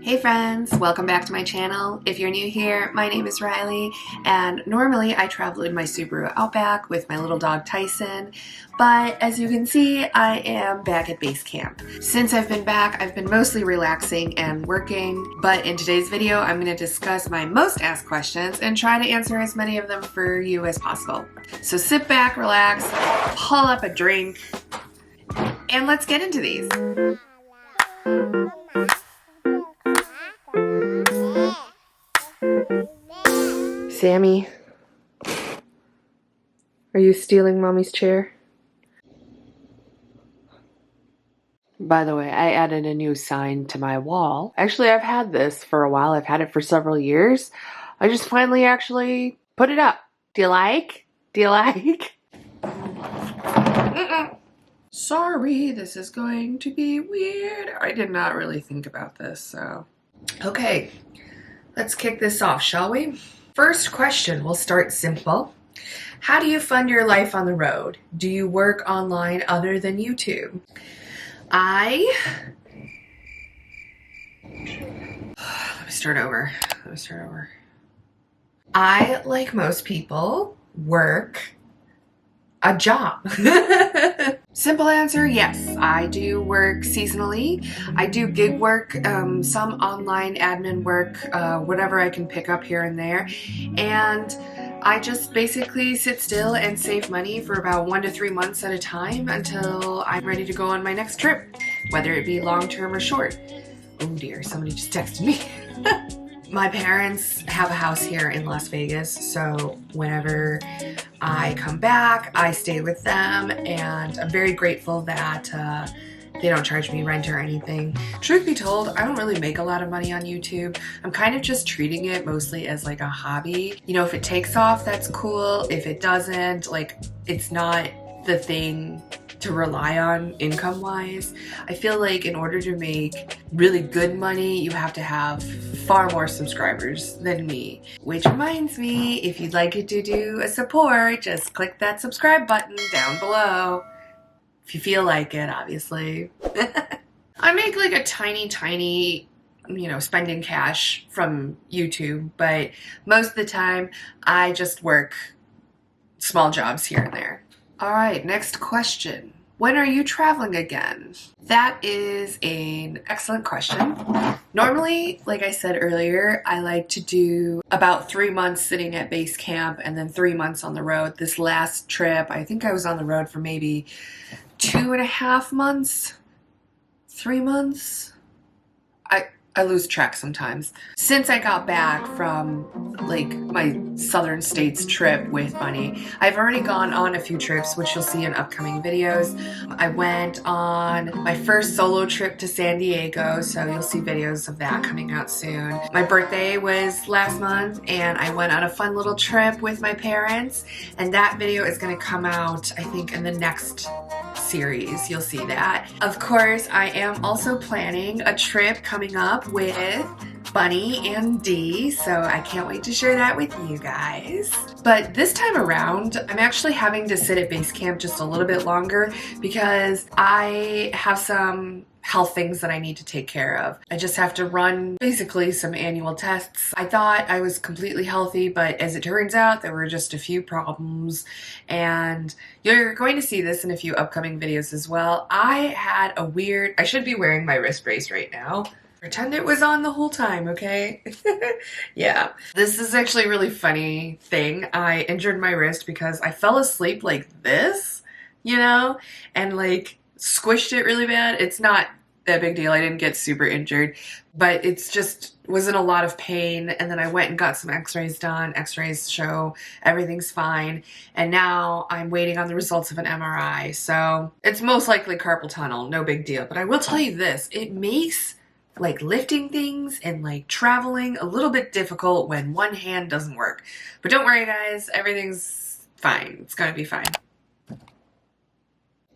Hey friends, welcome back to my channel. If you're new here, my name is Riley, and normally I travel in my Subaru Outback with my little dog Tyson, but as you can see, I am back at base camp. Since I've been back, I've been mostly relaxing and working, but in today's video, I'm going to discuss my most asked questions and try to answer as many of them for you as possible. So sit back, relax, pull up a drink, and let's get into these. Sammy, are you stealing Mommy's chair? By the way, I added a new sign to my wall. Actually, I've had this for a while. I've had it for several years. I just finally actually put it up. Do you like? Do you like? Sorry, this is going to be weird. I did not really think about this, so. Okay, let's kick this off, shall we? First question, we'll start simple. How do you fund your life on the road? Do you work online other than YouTube? Let me start over. I, like most people, work a job. Simple answer, yes. I do work seasonally. I do gig work, some online admin work, whatever I can pick up here and there. And I just basically sit still and save money for about 1 to 3 months at a time until I'm ready to go on my next trip, whether it be long-term or short. Oh dear, somebody just texted me. My parents have a house here in Las Vegas, so whenever I come back, I stay with them, and I'm very grateful that they don't charge me rent or anything. Truth be told, I don't really make a lot of money on YouTube. I'm kind of just treating it mostly as like a hobby. You know, if it takes off, that's cool. If it doesn't, like, it's not the thing to rely on income-wise. I feel like in order to make really good money, you have to have far more subscribers than me. Which reminds me, if you'd like to do a support, just click that subscribe button down below. If you feel like it, obviously. I make like a tiny, you know, spending cash from YouTube, but most of the time I just work small jobs here and there. All right, next question. When are you traveling again? That is an excellent question. Normally, like I said earlier, I like to do about 3 months sitting at base camp and then 3 months on the road. This last trip, I think I was on the road for maybe 2.5 months, 3 months. I lose track sometimes. Since I got back from like my southern states trip with Bunny, I've already gone on a few trips, which you'll see in upcoming videos. I went on my first solo trip to San Diego, so you'll see videos of that coming out soon. My birthday was last month, and I went on a fun little trip with my parents, and that video is gonna come out, I think, in the next series. You'll see that. Of course, I am also planning a trip coming up with Bunny and Dee, so I can't wait to share that with you guys. But this time around, I'm actually having to sit at base camp just a little bit longer because I have some health things that I need to take care of. I just have to run basically some annual tests. I thought I was completely healthy, but as it turns out, there were just a few problems, and you're going to see this in a few upcoming videos as well. I should be wearing my wrist brace right now. Pretend it was on the whole time, okay? Yeah. This is actually a really funny thing. I injured my wrist because I fell asleep like this, you know, and like squished it really bad. It's not that big deal. I didn't get super injured, but it's just was in a lot of pain. And then I went and got some x-rays done. X-rays show everything's fine. And now I'm waiting on the results of an MRI. So it's most likely carpal tunnel. No big deal. But I will tell you this, it makes like lifting things and like traveling a little bit difficult when one hand doesn't work. But don't worry guys, everything's fine. It's gonna be fine.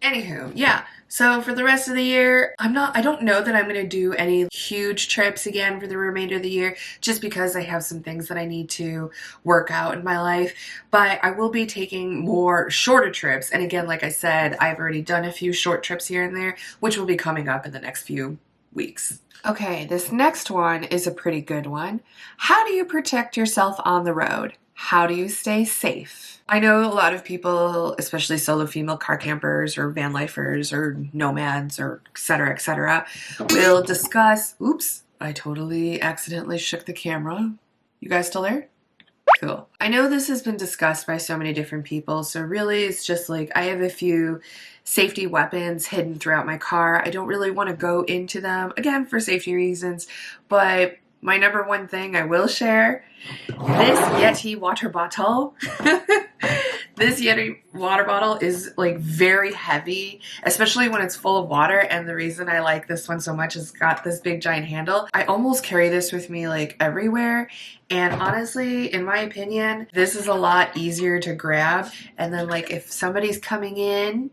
Anywho, yeah, so for the rest of the year, I don't know that I'm going to do any huge trips again for the remainder of the year, just because I have some things that I need to work out in my life, but I will be taking more shorter trips, and again, like I said, I've already done a few short trips here and there, which will be coming up in the next few weeks. Okay, this next one is a pretty good one. How do you protect yourself on the road? How do you stay safe? I know a lot of people, especially solo female car campers or van lifers or nomads or et cetera, will discuss, oops, I totally accidentally shook the camera. You guys still there? Cool. I know this has been discussed by so many different people, so really it's just like I have a few safety weapons hidden throughout my car. I don't really want to go into them, again, for safety reasons, but my number one thing I will share, this Yeti water bottle. This Yeti water bottle is like very heavy, especially when it's full of water. And the reason I like this one so much is it's got this big giant handle. I almost carry this with me like everywhere. And honestly, in my opinion, this is a lot easier to grab. And then like if somebody's coming in,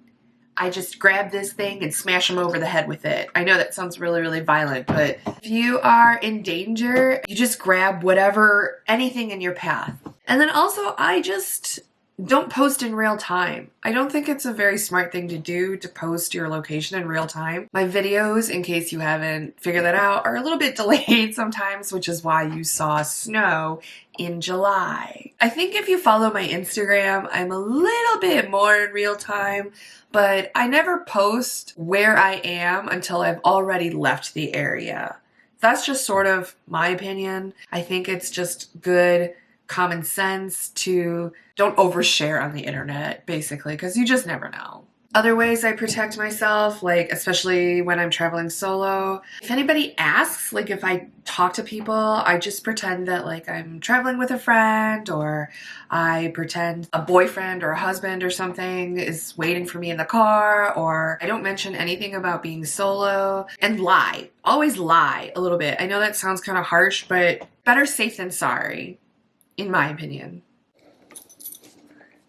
I just grab this thing and smash them over the head with it. I know that sounds really, really violent, but if you are in danger, you just grab whatever, anything in your path. And then also, I just don't post in real time. I don't think it's a very smart thing to do to post your location in real time. My videos, in case you haven't figured that out, are a little bit delayed sometimes, which is why you saw snow in July. I think if you follow my Instagram, I'm a little bit more in real time, but I never post where I am until I've already left the area. That's just sort of my opinion. I think it's just good common sense to don't overshare on the internet, basically, because you just never know. Other ways I protect myself, like especially when I'm traveling solo, if anybody asks, like if I talk to people, I just pretend that like I'm traveling with a friend, or I pretend a boyfriend or a husband or something is waiting for me in the car, or I don't mention anything about being solo, and lie. Always lie a little bit. I know that sounds kind of harsh, but better safe than sorry, in my opinion.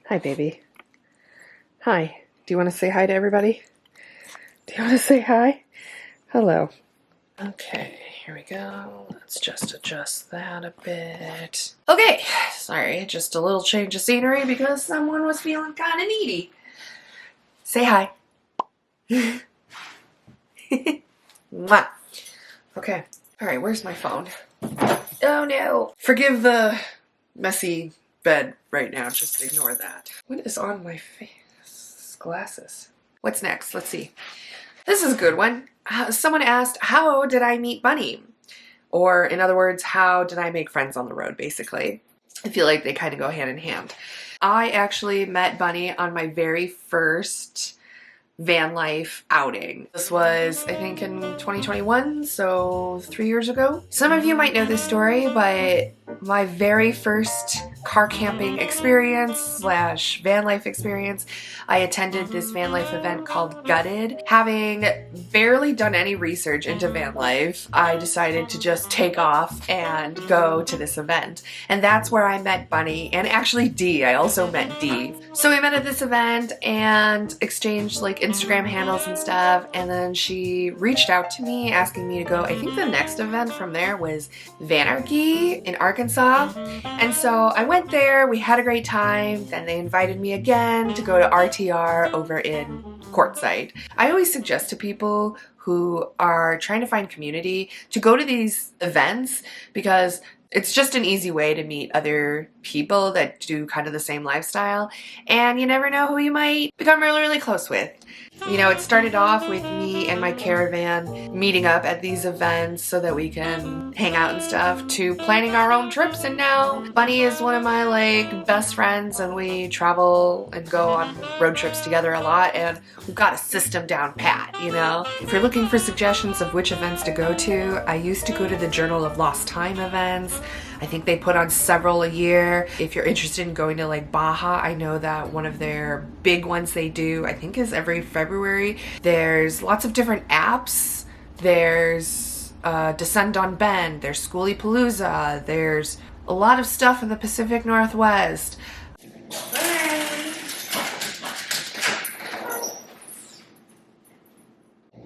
Hi, baby. Hi. Do you want to say hi to everybody? Do you want to say hi? Hello. Okay, here we go. Let's just adjust that a bit. Okay, sorry, just a little change of scenery because someone was feeling kind of needy. Say hi. Mwah. Okay. All right, where's my phone? Oh no. Forgive the messy bed right now. Just ignore that. What is on my face? Glasses. What's next? Let's see. This is a good one. Someone asked, how did I meet Bunny? Or in other words, how did I make friends on the road, basically? I feel like they kind of go hand in hand. I actually met Bunny on my very first van life outing. This was, I think, in 2021, so 3 years ago. Some of you might know this story, but my very first car camping experience slash van life experience, I attended this van life event called Gutted. Having barely done any research into van life, I decided to just take off and go to this event. And that's where I met Bunny, and actually Dee. I also met Dee. So we met at this event and exchanged like Instagram handles and stuff, and then she reached out to me asking me to go. I think the next event from there was Vanarchy in Arkansas, and so I went there. We had a great time. Then they invited me again to go to RTR over in Quartzsite. I always suggest to people who are trying to find community to go to these events because it's just an easy way to meet other people that do kind of the same lifestyle, and you never know who you might become really, really close with. You know, it started off with me and my caravan meeting up at these events so that we can hang out and stuff, to planning our own trips, and now Bunny is one of my like best friends, and we travel and go on road trips together a lot, and we've got a system down pat, you know? If you're looking for suggestions of which events to go to, I used to go to the Journal of Lost Time events. I think they put on several a year. If you're interested in going to like Baja, I know that one of their big ones they do, I think, is every February. There's lots of different apps. There's Descend on Bend, there's Schoolie Palooza, there's a lot of stuff in the Pacific Northwest.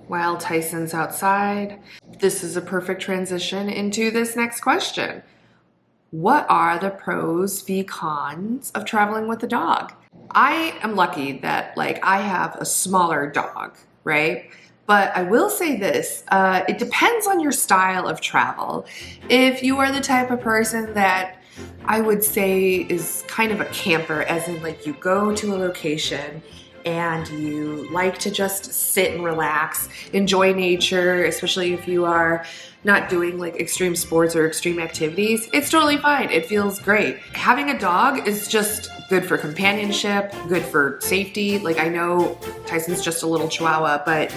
While Tyson's outside, this is a perfect transition into this next question. What are the pros v cons of traveling with a dog? I am lucky that like I have a smaller dog, right? But I will say this, it depends on your style of travel. If you are the type of person that I would say is kind of a camper, as in like you go to a location and you like to just sit and relax, enjoy nature, especially if you are not doing like extreme sports or extreme activities, it's totally fine. It feels great. Having a dog is just good for companionship, good for safety. Like I know Tyson's just a little chihuahua, but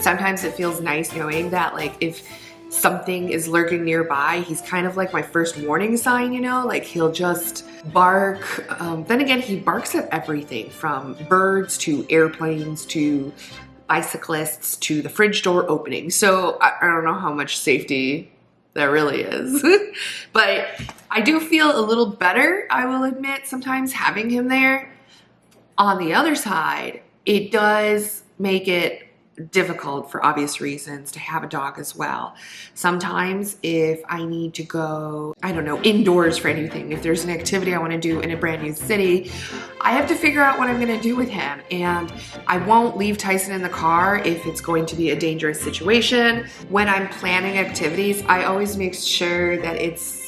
sometimes it feels nice knowing that like if something is lurking nearby, he's kind of like my first warning sign, you know, like he'll just bark. Then again, he barks at everything from birds to airplanes to bicyclists to the fridge door opening. So I don't know how much safety there really is. But I do feel a little better, I will admit, sometimes having him there. On the other side, it does make it difficult for obvious reasons to have a dog as well. Sometimes if I need to go, I don't know, indoors for anything, if there's an activity I want to do in a brand new city, I have to figure out what I'm going to do with him. And I won't leave Tyson in the car if it's going to be a dangerous situation. When I'm planning activities, I always make sure that it's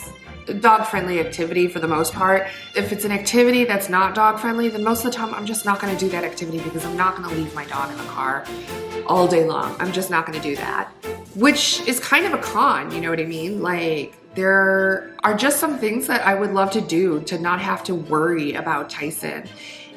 dog-friendly activity for the most part. If it's an activity that's not dog-friendly, then most of the time I'm just not going to do that activity because I'm not going to leave my dog in the car all day long. I'm just not going to do that, which is kind of a con, you know what I mean? Like there are just some things that I would love to do to not have to worry about Tyson.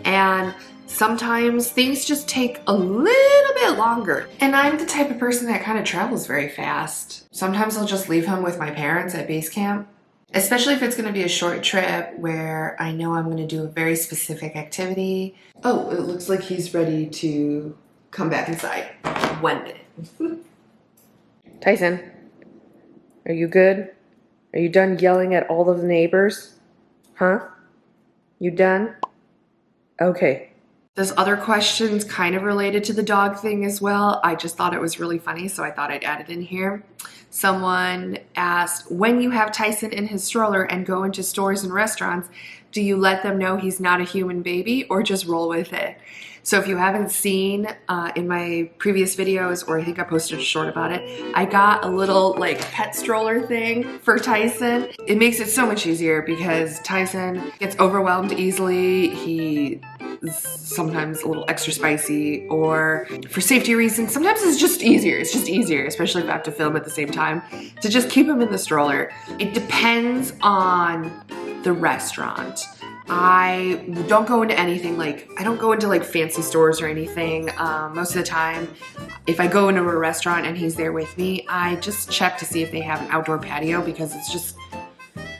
And sometimes things just take a little bit longer. And I'm the type of person that kind of travels very fast. Sometimes I'll just leave him with my parents at base camp. Especially if it's going to be a short trip where I know I'm going to do a very specific activity. Oh, it looks like he's ready to come back inside. 1 minute. Tyson, are you good? Are you done yelling at all of the neighbors? Huh? You done? Okay. There's other questions kind of related to the dog thing as well. I just thought it was really funny, so I thought I'd add it in here. Someone asked, when you have Tyson in his stroller and go into stores and restaurants, do you let them know he's not a human baby or just roll with it? So if you haven't seen in my previous videos, or I think I posted a short about it, I got a little like pet stroller thing for Tyson. It makes it so much easier because Tyson gets overwhelmed easily. He is sometimes a little extra spicy, or for safety reasons, sometimes it's just easier. It's just easier, especially if I have to film at the same time, to just keep him in the stroller. It depends on the restaurant. I don't go into anything like, I don't go into like fancy stores or anything. Most of the time, if I go into a restaurant and he's there with me, I just check to see if they have an outdoor patio, because it's just,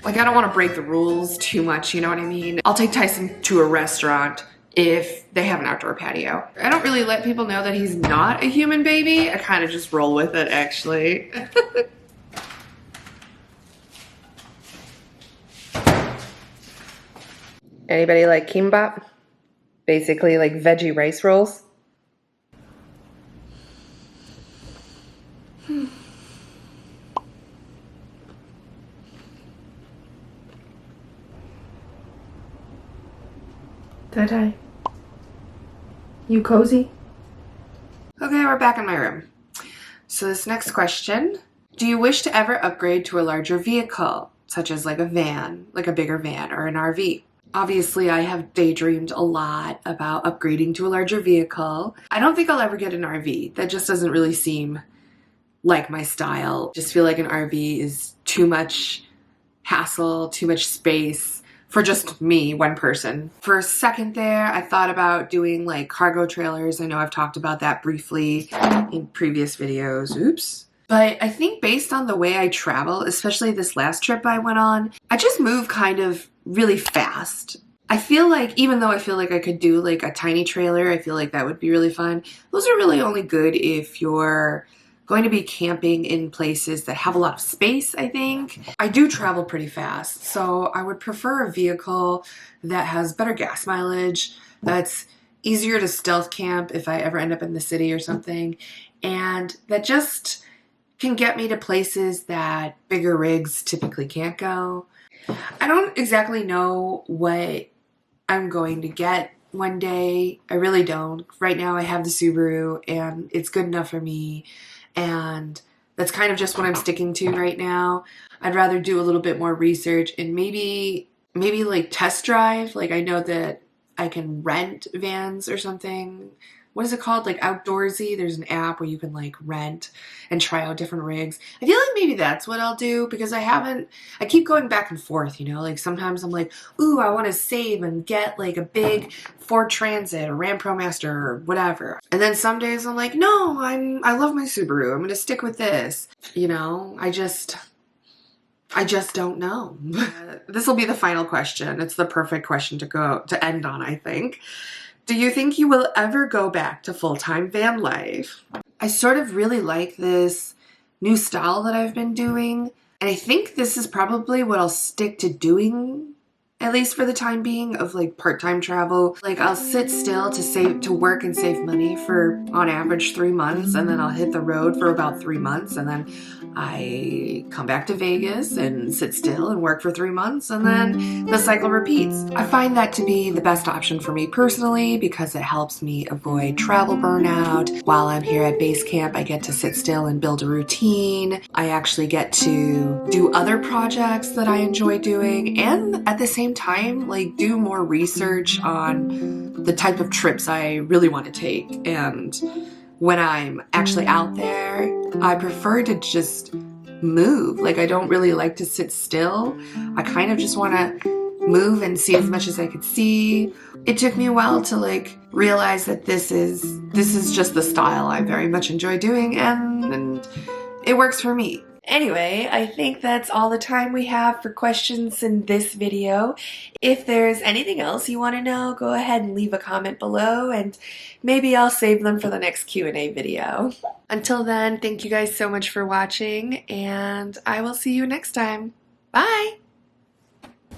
like, I don't want to break the rules too much, you know what I mean? I'll take Tyson to a restaurant if they have an outdoor patio. I don't really let people know that he's not a human baby. I kind of just roll with it, actually. Anybody like kimbap? Basically like veggie rice rolls. Tai-Tai, you cozy? Okay, we're back in my room. So this next question, do you wish to ever upgrade to a larger vehicle, such as like a van, like a bigger van or an RV? Obviously, I have daydreamed a lot about upgrading to a larger vehicle. I don't think I'll ever get an RV. That just doesn't really seem like my style. Just feel like an RV is too much hassle, too much space for just me, one person. For a second there, I thought about doing like cargo trailers. I know I've talked about that briefly in previous videos. Oops. But I think based on the way I travel, especially this last trip I went on, I just move kind of really fast. I feel like, even though I feel like I could do like a tiny trailer, I feel like that would be really fun. Those are really only good if you're going to be camping in places that have a lot of space, I think. I do travel pretty fast, so I would prefer a vehicle that has better gas mileage, that's easier to stealth camp if I ever end up in the city or something, and that just can get me to places that bigger rigs typically can't go. I don't exactly know what I'm going to get one day. I really don't. Right now I have the Subaru and it's good enough for me, and that's kind of just what I'm sticking to right now. I'd rather do a little bit more research and maybe like test drive. Like I know that I can rent vans or something. What is it called? Like Outdoorsy. There's an app where you can like rent and try out different rigs. I feel like maybe that's what I'll do because I keep going back and forth, you know, like sometimes I'm like, ooh, I want to save and get like a big Ford Transit or Ram ProMaster or whatever. And then some days I'm like, no, I love my Subaru. I'm going to stick with this. You know, I just don't know. This will be the final question. It's the perfect question to end on, I think. Do you think you will ever go back to full-time van life? I sort of really like this new style that I've been doing, and I think this is probably what I'll stick to doing, at least for the time being, of like part-time travel. Like I'll sit still to work and save money for on average 3 months, and then I'll hit the road for about 3 months, and then I come back to Vegas and sit still and work for 3 months, and then the cycle repeats. I find that to be the best option for me personally because it helps me avoid travel burnout. While I'm here at base camp, I get to sit still and build a routine. I actually get to do other projects that I enjoy doing, and at the same time, like do more research on the type of trips I really want to take. And when I'm actually out there, I prefer to just move. Like I don't really like to sit still. I kind of just want to move and see as much as I could see. It took me a while to like realize that this is just the style I very much enjoy doing, and it works for me. Anyway, I think that's all the time we have for questions in this video. If there's anything else you want to know, go ahead and leave a comment below, and maybe I'll save them for the next Q&A video. Until then, thank you guys so much for watching, and I will see you next time. Bye!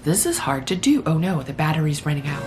This is hard to do. Oh no, the battery's running out.